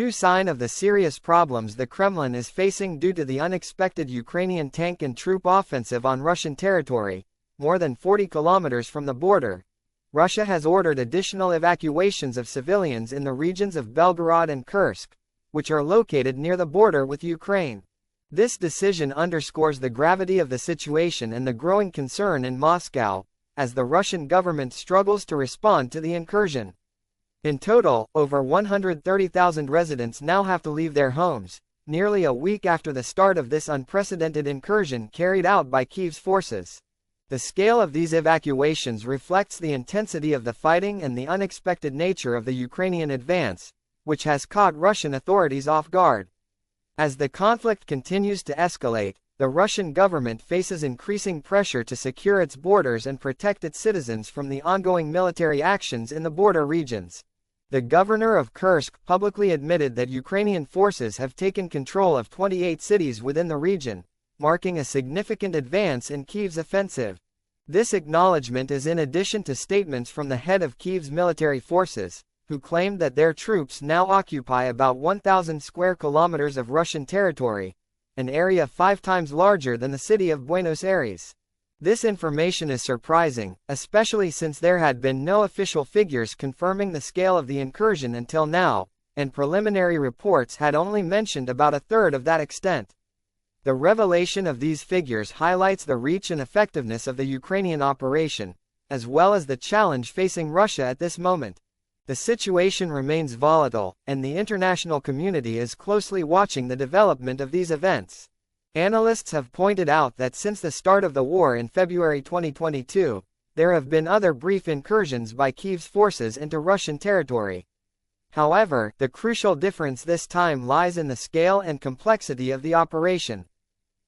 true sign of the serious problems the Kremlin is facing due to the unexpected Ukrainian tank and troop offensive on Russian territory, more than 40 kilometers from the border. Russia has ordered additional evacuations of civilians in the regions of Belgorod and Kursk, which are located near the border with Ukraine. This decision underscores the gravity of the situation and the growing concern in Moscow, as the Russian government struggles to respond to the incursion. In total, over 130,000 residents now have to leave their homes, nearly a week after the start of this unprecedented incursion carried out by Kyiv's forces. The scale of these evacuations reflects the intensity of the fighting and the unexpected nature of the Ukrainian advance, which has caught Russian authorities off guard. As the conflict continues to escalate, the Russian government faces increasing pressure to secure its borders and protect its citizens from the ongoing military actions in the border regions. The governor of Kursk publicly admitted that Ukrainian forces have taken control of 28 cities within the region, marking a significant advance in Kyiv's offensive. This acknowledgement is in addition to statements from the head of Kyiv's military forces, who claimed that their troops now occupy about 1,000 square kilometers of Russian territory, an area 5 times larger than the city of Buenos Aires. This information is surprising, especially since there had been no official figures confirming the scale of the incursion until now, and preliminary reports had only mentioned about a third of that extent. The revelation of these figures highlights the reach and effectiveness of the Ukrainian operation, as well as the challenge facing Russia at this moment. The situation remains volatile, and the international community is closely watching the development of these events. Analysts have pointed out that since the start of the war in February 2022, there have been other brief incursions by Kyiv's forces into Russian territory. However, the crucial difference this time lies in the scale and complexity of the operation.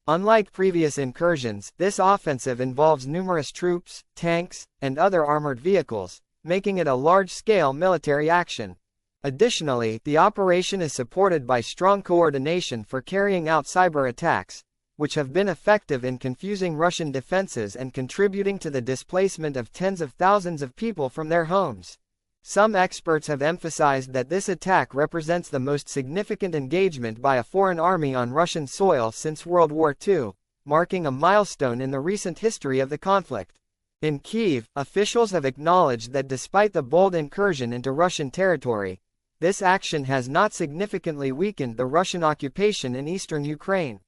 Unlike previous incursions, this offensive involves numerous troops, tanks, and other armored vehicles, making it a large-scale military action. Additionally, the operation is supported by strong coordination for carrying out cyber attacks, which have been effective in confusing Russian defenses and contributing to the displacement of tens of thousands of people from their homes. Some experts have emphasized that this attack represents the most significant engagement by a foreign army on Russian soil since World War II, marking a milestone in the recent history of the conflict. In Kyiv, officials have acknowledged that despite the bold incursion into Russian territory, this action has not significantly weakened the Russian occupation in eastern Ukraine.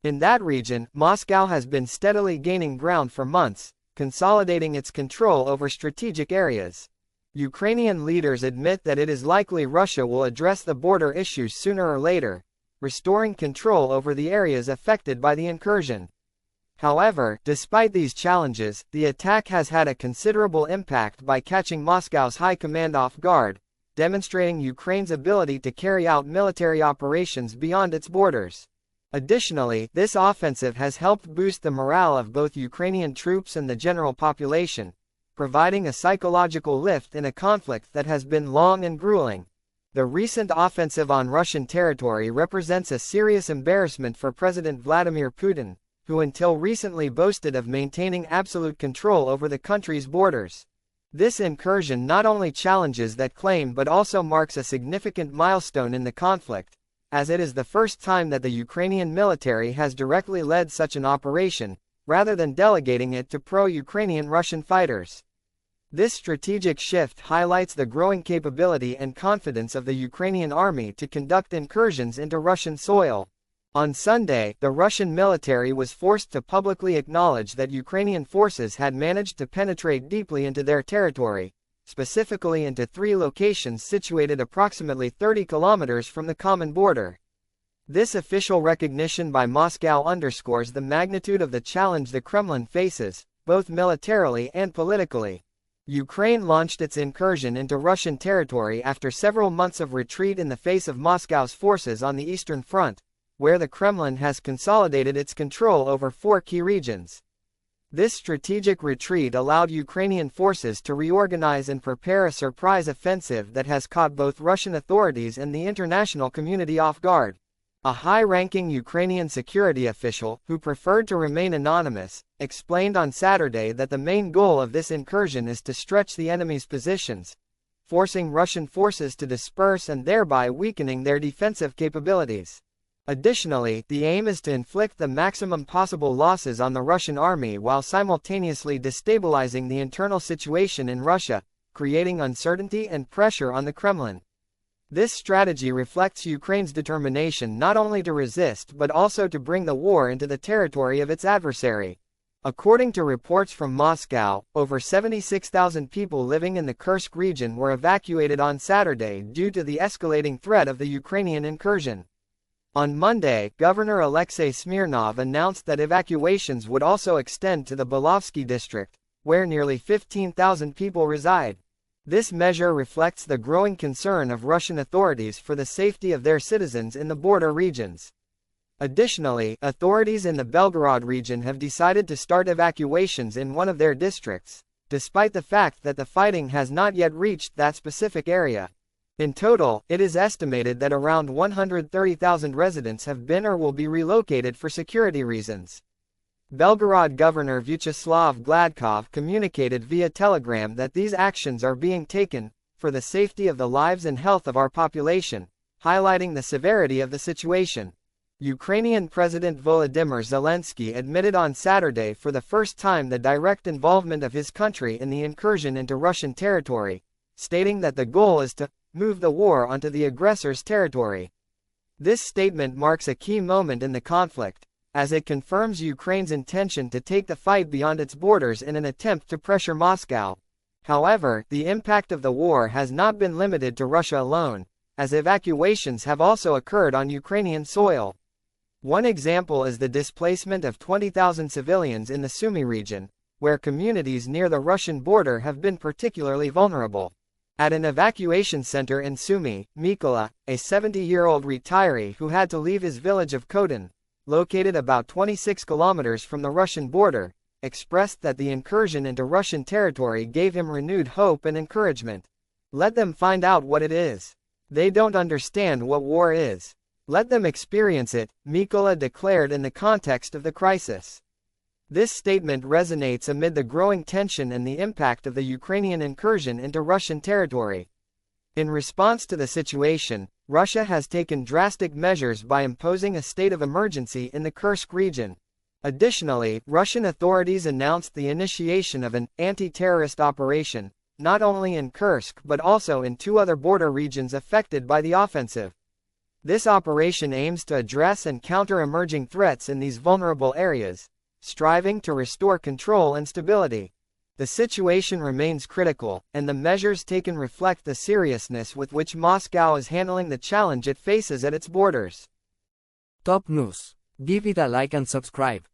In that region, Moscow has been steadily gaining ground for months, consolidating its control over strategic areas. Ukrainian leaders admit that it is likely Russia will address the border issues sooner or later, restoring control over the areas affected by the incursion. However, despite these challenges, the attack has had a considerable impact by catching Moscow's high command off guard, demonstrating Ukraine's ability to carry out military operations beyond its borders. Additionally, this offensive has helped boost the morale of both Ukrainian troops and the general population, providing a psychological lift in a conflict that has been long and grueling. The recent offensive on Russian territory represents a serious embarrassment for President Vladimir Putin, who until recently boasted of maintaining absolute control over the country's borders. This incursion not only challenges that claim but also marks a significant milestone in the conflict, as it is the first time that the Ukrainian military has directly led such an operation, rather than delegating it to pro-Ukrainian Russian fighters. This strategic shift highlights the growing capability and confidence of the Ukrainian army to conduct incursions into Russian soil. On Sunday, the Russian military was forced to publicly acknowledge that Ukrainian forces had managed to penetrate deeply into their territory, specifically into 3 locations situated approximately 30 kilometers from the common border. This official recognition by Moscow underscores the magnitude of the challenge the Kremlin faces, both militarily and politically. Ukraine launched its incursion into Russian territory after several months of retreat in the face of Moscow's forces on the Eastern Front, where the Kremlin has consolidated its control over 4 key regions. This strategic retreat allowed Ukrainian forces to reorganize and prepare a surprise offensive that has caught both Russian authorities and the international community off guard. A high-ranking Ukrainian security official, who preferred to remain anonymous, explained on Saturday that the main goal of this incursion is to stretch the enemy's positions, forcing Russian forces to disperse and thereby weakening their defensive capabilities. Additionally, the aim is to inflict the maximum possible losses on the Russian army while simultaneously destabilizing the internal situation in Russia, creating uncertainty and pressure on the Kremlin. This strategy reflects Ukraine's determination not only to resist but also to bring the war into the territory of its adversary. According to reports from Moscow, over 76,000 people living in the Kursk region were evacuated on Saturday due to the escalating threat of the Ukrainian incursion. On Monday, Governor Alexei Smirnov announced that evacuations would also extend to the Belovsky district, where nearly 15,000 people reside. This measure reflects the growing concern of Russian authorities for the safety of their citizens in the border regions. Additionally, authorities in the Belgorod region have decided to start evacuations in one of their districts, despite the fact that the fighting has not yet reached that specific area. In total, it is estimated that around 130,000 residents have been or will be relocated for security reasons. Belgorod Governor Vyacheslav Gladkov communicated via telegram that these actions are being taken for the safety of the lives and health of our population, highlighting the severity of the situation. Ukrainian President Volodymyr Zelensky admitted on Saturday for the first time the direct involvement of his country in the incursion into Russian territory, stating that the goal is to move the war onto the aggressor's territory. This statement marks a key moment in the conflict, as it confirms Ukraine's intention to take the fight beyond its borders in an attempt to pressure Moscow. However, the impact of the war has not been limited to Russia alone, as evacuations have also occurred on Ukrainian soil. One example is the displacement of 20,000 civilians in the Sumy region, where communities near the Russian border have been particularly vulnerable. At an evacuation center in Sumy, Mykola, a 70-year-old retiree who had to leave his village of Kotin, located about 26 kilometers from the Russian border, expressed that the incursion into Russian territory gave him renewed hope and encouragement. Let them find out what it is. They don't understand what war is. Let them experience it, Mykola declared in the context of the crisis. This statement resonates amid the growing tension and the impact of the Ukrainian incursion into Russian territory. In response to the situation, Russia has taken drastic measures by imposing a state of emergency in the Kursk region. Additionally, Russian authorities announced the initiation of an anti-terrorist operation, not only in Kursk but also in two other border regions affected by the offensive. This operation aims to address and counter emerging threats in these vulnerable areas, striving to restore control and stability. The situation remains critical, and the measures taken reflect the seriousness with which Moscow is handling the challenge it faces at its borders. Top News. Give it a like and subscribe.